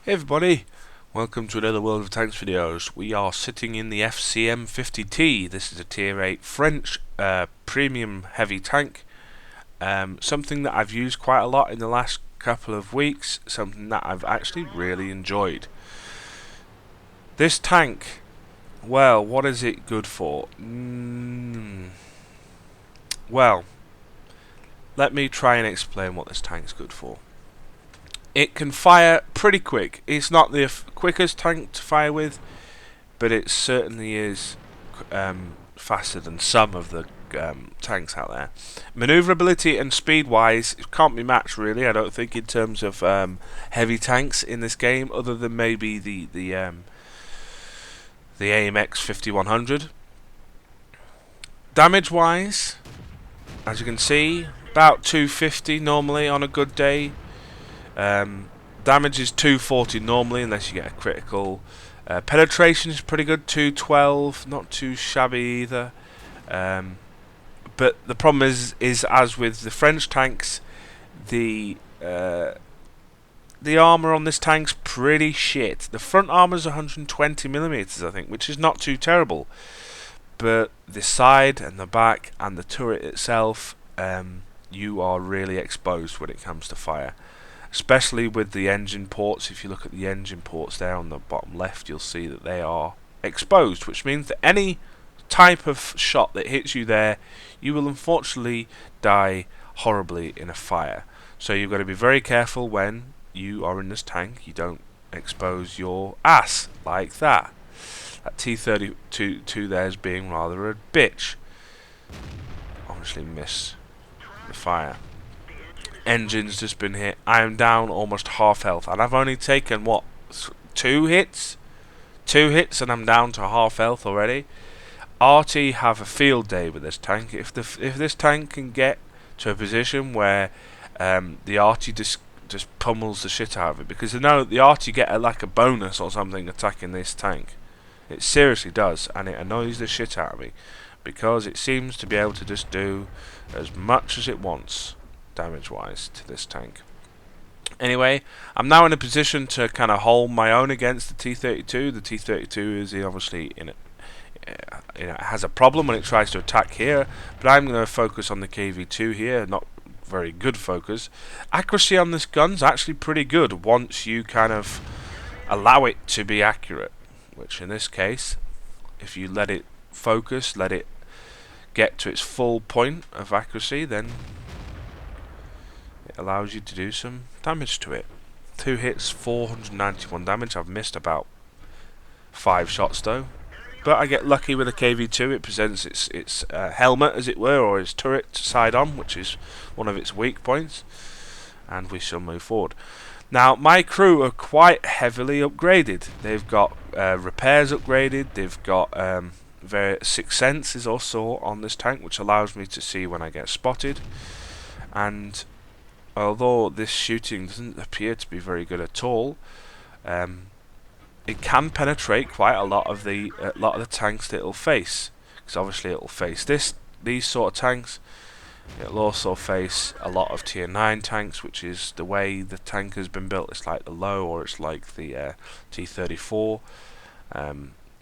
Hey everybody, welcome to another World of Tanks videos. We are sitting in the FCM 50T. This is a tier 8 French premium heavy tank. Something that I've used quite a lot in the last couple of weeks, something that I've actually really enjoyed. This tank, well, what is it good for? Well, let me try and explain what this tank's good for. It can fire pretty quick. It's not the quickest tank to fire with, but it certainly is faster than some of the tanks out there. Maneuverability and speed-wise, it can't be matched really. I don't think in terms of heavy tanks in this game, other than maybe the AMX 5100. Damage-wise, as you can see, about 250 normally on a good day. Damage is 240 normally, unless you get a critical. Penetration is pretty good, 212, not too shabby either. But the problem is as with the French tanks, the armor on this tank's pretty shit. The front armor is 120mm, I think, which is not too terrible. But the side and the back and the turret itself, you are really exposed when it comes to fire. Especially with the engine ports. If you look at the engine ports there on the bottom left, you'll see that they are exposed, which means that any type of shot that hits you there, you will unfortunately die horribly in a fire. So you've got to be very careful when you are in this tank. You don't expose your ass like that. That T-32 there is being rather a bitch. Obviously miss the fire. Engine's just been hit. I am down almost half health, and I've only taken what, 2 hits? 2 hits and I'm down to half health already. RT have a field day with this tank. If this tank can get to a position where the RT just pummels the shit out of it, because you know the RT get like a bonus or something attacking this tank. It seriously does, and it annoys the shit out of me because it seems to be able to just do as much as it wants damage-wise to this tank. Anyway, I'm now in a position to kind of hold my own against the T-32. The T-32 is obviously it has a problem when it tries to attack here, but I'm going to focus on the KV-2 here. Not very good focus. Accuracy on this gun's actually pretty good once you kind of allow it to be accurate, which in this case, if you let it focus, let it get to its full point of accuracy, then allows you to do some damage to it. 2 hits, 491 damage. I've missed about 5 shots though, but I get lucky with a KV-2. It presents its helmet, as it were, or its turret side on, which is one of its weak points, and we shall move forward. Now, my crew are quite heavily upgraded. They've got repairs upgraded. They've got Sixth Sense is also on this tank, which allows me to see when I get spotted. And although this shooting doesn't appear to be very good at all, it can penetrate quite a lot of the tanks that it'll face. Because obviously it'll face these sort of tanks. It'll also face a lot of tier 9 tanks, which is the way the tank has been built. It's like the low, or it's like the T-34.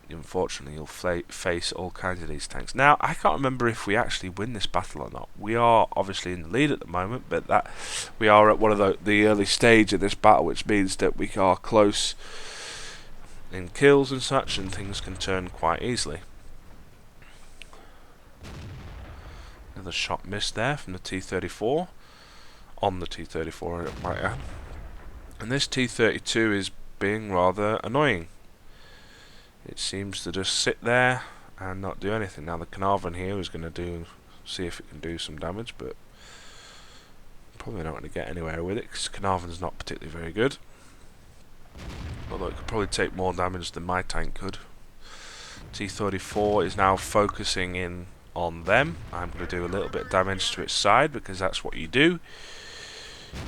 Unfortunately, you'll face all kinds of these tanks. Now, I can't remember if we actually win this battle or not. We are obviously in the lead at the moment, but that we are at one of the early stage of this battle, which means that we are close in kills and such, and things can turn quite easily. Another shot missed there from the T-34, on the T-34 I might add. And this T-32 is being rather annoying. It seems to just sit there and not do anything. Now the Carnarvon here is going to see if it can do some damage, but probably not going to get anywhere with it because Carnarvon's not particularly very good. Although it could probably take more damage than my tank could. T-34 is now focusing in on them. I'm going to do a little bit of damage to its side because that's what you do.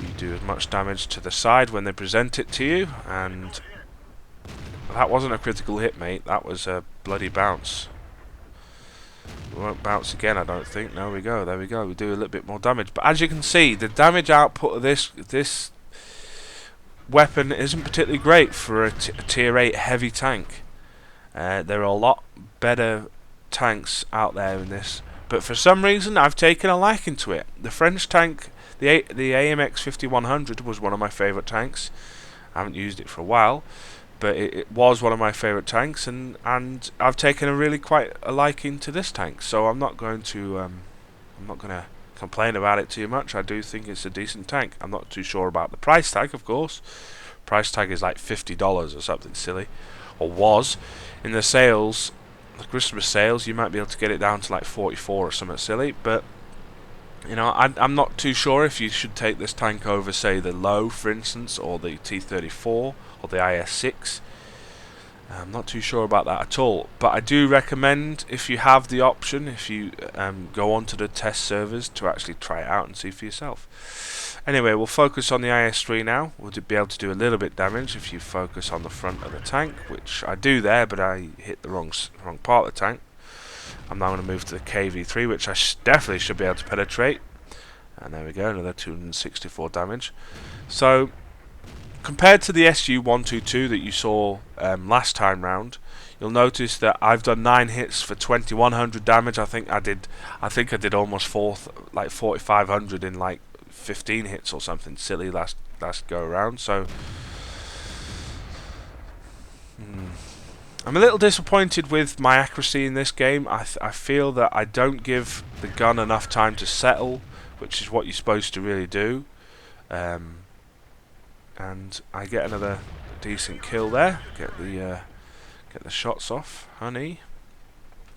You do as much damage to the side when they present it to you, and that wasn't a critical hit, mate. That was a bloody bounce. We won't bounce again, I don't think. There we go. We do a little bit more damage. But as you can see, the damage output of this weapon isn't particularly great for a tier 8 heavy tank. There are a lot better tanks out there in this, but for some reason I've taken a liking to it. The French tank, the AMX 5100, was one of my favourite tanks. I haven't used it for a while, but it was one of my favourite tanks, and I've taken a really quite a liking to this tank. So I'm not going to complain about it too much. I do think it's a decent tank. I'm not too sure about the price tag, of course. Price tag is like $50 or something silly, or was. In the sales, the Christmas sales, you might be able to get it down to like 44 or something silly, but you know, I'm not too sure if you should take this tank over, say, the Low, for instance, or the T-34, or the IS-6. I'm not too sure about that at all, but I do recommend, if you have the option, if you go onto the test servers, to actually try it out and see for yourself. Anyway, we'll focus on the IS-3 now. We'll be able to do a little bit damage if you focus on the front of the tank, which I do there, but I hit the wrong part of the tank. I'm now going to move to the KV-3, which I definitely should be able to penetrate. And there we go, another 264 damage. So, compared to the SU-122 that you saw last time round, you'll notice that I've done 9 hits for 2100 damage. I think I did almost 4500 in like 15 hits or something silly last go around. So I'm a little disappointed with my accuracy in this game. I feel that I don't give the gun enough time to settle, which is what you're supposed to really do. And I get another decent kill there. Get the shots off, honey.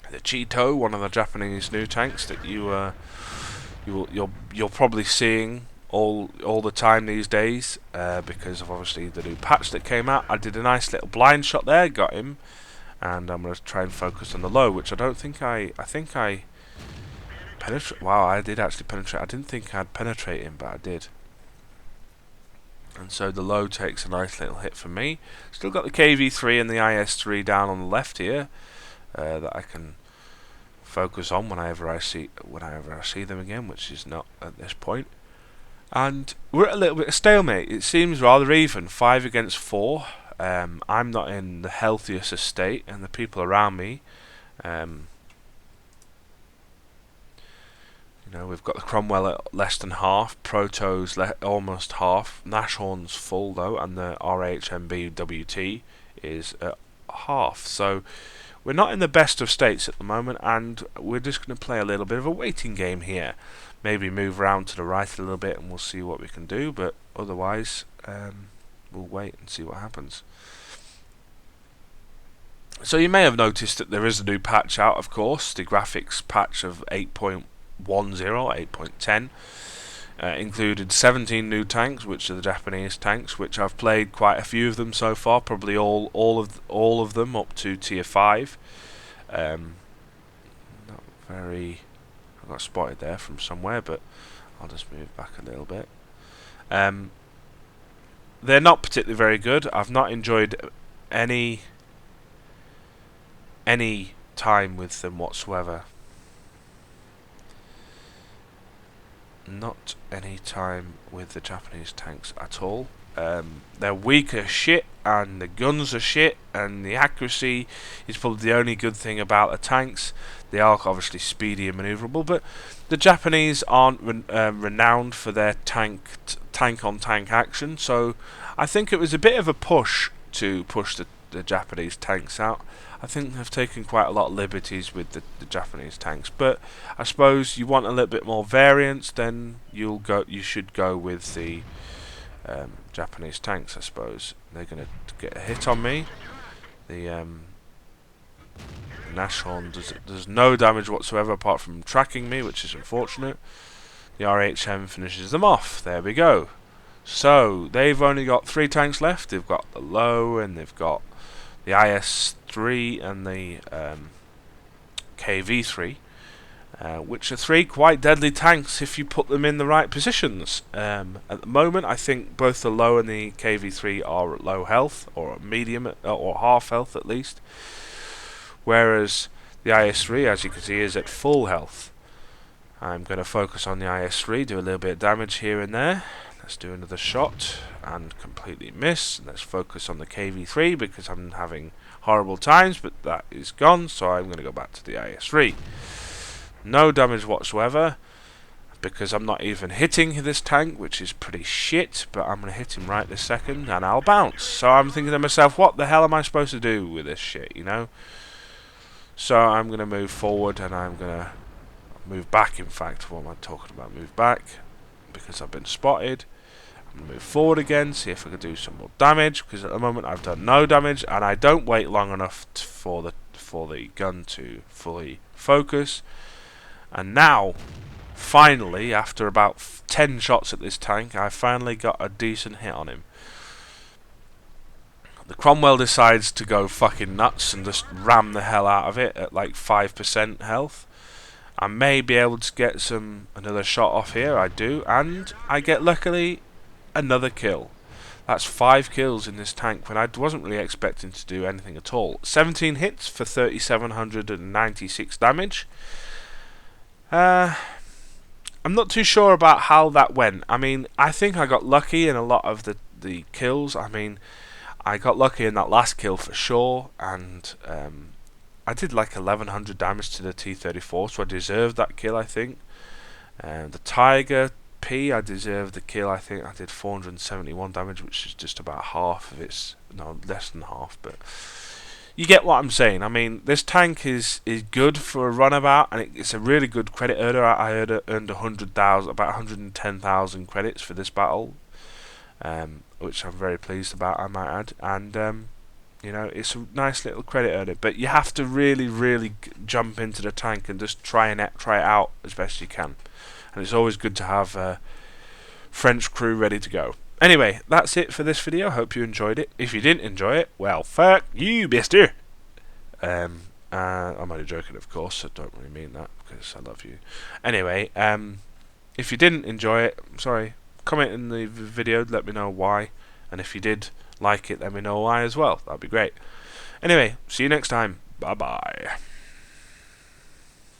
The Cheeto, one of the Japanese new tanks that you're probably seeing all the time these days, because of obviously the new patch that came out. I did a nice little blind shot there, got him, and I'm going to try and focus on the Low, which I think I penetrate. Wow, I did actually penetrate. I didn't think I'd penetrate him, but I did. And so the Low takes a nice little hit from me. Still got the KV-3 and the IS-3 down on the left here, that I can focus on whenever I see them again, which is not at this point. And we're at a little bit of stalemate. It seems rather even, 5 against 4. I'm not in the healthiest of state, and the people around me, you know, we've got the Cromwell at less than half, Proto's almost half, Nashorn's full though, and the RHMB WT is at half. So we're not in the best of states at the moment, and we're just going to play a little bit of a waiting game here. Maybe move around to the right a little bit and we'll see what we can do, but otherwise we'll wait and see what happens. So you may have noticed that there is a new patch out, of course, the graphics patch of 8.10, 8.10. Included 17 new tanks, which are the Japanese tanks, which I've played quite a few of them so far, probably all of them up to tier 5. Not very. I got spotted there from somewhere, but I'll just move back a little bit. They're not particularly very good. I've not enjoyed any time with them whatsoever. Not any time with the Japanese tanks at all. They're weak as shit, and the guns are shit, and the accuracy is probably the only good thing about the tanks. They are obviously speedy and maneuverable, but the Japanese aren't renowned for their tank-on-tank action, so I think it was a bit of a push to push the Japanese tanks out. I think they've taken quite a lot of liberties with the Japanese tanks, but I suppose you want a little bit more variance, then you should go with the Japanese tanks. I suppose they're going to get a hit on me. The Nashorn does no damage whatsoever apart from tracking me, which is unfortunate. The RHM finishes them off. There we go. So they've only got 3 tanks left. They've got the Low, and they've got the IS-3 and the KV-3, which are 3 quite deadly tanks if you put them in the right positions. At the moment, I think both the Low and the KV-3 are at low health, or medium, or half health at least, whereas the IS-3, as you can see, is at full health. I'm going to focus on the IS-3, do a little bit of damage here and there. Let's do another shot and completely miss. Let's focus on the KV3 because I'm having horrible times, but that is gone, so I'm going to go back to the IS3. No damage whatsoever because I'm not even hitting this tank, which is pretty shit, but I'm going to hit him right this second and I'll bounce. So I'm thinking to myself, what the hell am I supposed to do with this shit, you know? So I'm going to move forward and I'm going to move back, in fact. What am I talking about? Move back because I've been spotted. I'm going to move forward again, see if I can do some more damage, because at the moment I've done no damage and I don't wait long enough for the gun to fully focus. And now, finally, after about 10 shots at this tank, I finally got a decent hit on him. The Cromwell decides to go fucking nuts and just ram the hell out of it at like 5% health. I may be able to get another shot off here, I do, and I get luckily another kill. That's 5 kills in this tank when I wasn't really expecting to do anything at all. 17 hits for 3,796 damage. I'm not too sure about how that went. I mean, I think I got lucky in a lot of the kills. I mean, I got lucky in that last kill for sure, and I did like 1,100 damage to the T-34, so I deserved that kill, I think. The Tiger P, I deserved the kill. I think I did 471 damage, which is just about half of its, no, less than half, but you get what I'm saying. I mean, this tank is good for a runabout, and it's a really good credit earner. I earned 100,000, about 110,000 credits for this battle, which I'm very pleased about, I might add. And you know, it's a nice little credit earner, but you have to really jump into the tank and just try it out as best you can. And it's always good to have a French crew ready to go. Anyway, that's it for this video. Hope you enjoyed it. If you didn't enjoy it, well, fuck you, mister. I'm only joking, of course. I don't really mean that because I love you. Anyway, if you didn't enjoy it, I'm sorry. Comment in the video, let me know why. And if you did like it, let me know why as well. That'd be great. Anyway, see you next time. Bye bye.